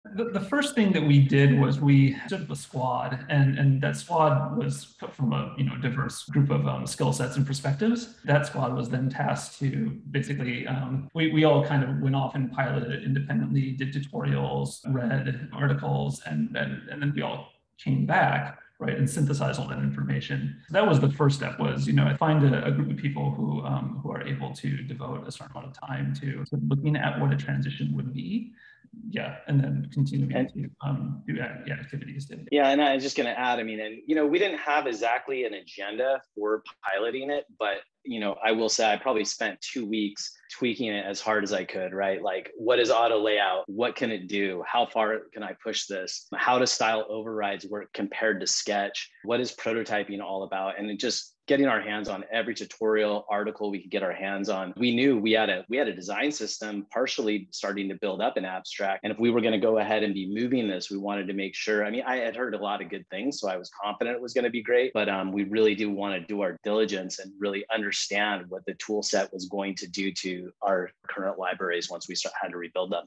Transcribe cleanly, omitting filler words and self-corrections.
The first thing that we did was we stood up a squad, and that squad was put from a diverse group of skill sets and perspectives. That squad was then tasked to basically we all kind of went off and piloted it independently, did tutorials, read articles, and then we all came back, right, and synthesize all that information. So that was the first step, was find a group of people who are able to devote a certain amount of time to looking at what a transition would be. Yeah, and then continuing And to do activities. yeah, and I was just going to add, I mean, and we didn't have exactly an agenda for piloting it, but I will say I probably spent 2 weeks tweaking it as hard as I could, right? Like, what is auto layout? What can it do? How far can I push this? How does style overrides work compared to Sketch? What is prototyping all about? And it just getting our hands on every tutorial article we could get our hands on. We knew we had a design system partially starting to build up in abstract. And if we were going to go ahead and be moving this, we wanted to make sure, I mean, I had heard a lot of good things, so I was confident it was going to be great, but we really do want to do our diligence and really understand what the tool set was going to do to our current libraries once we had to rebuild them.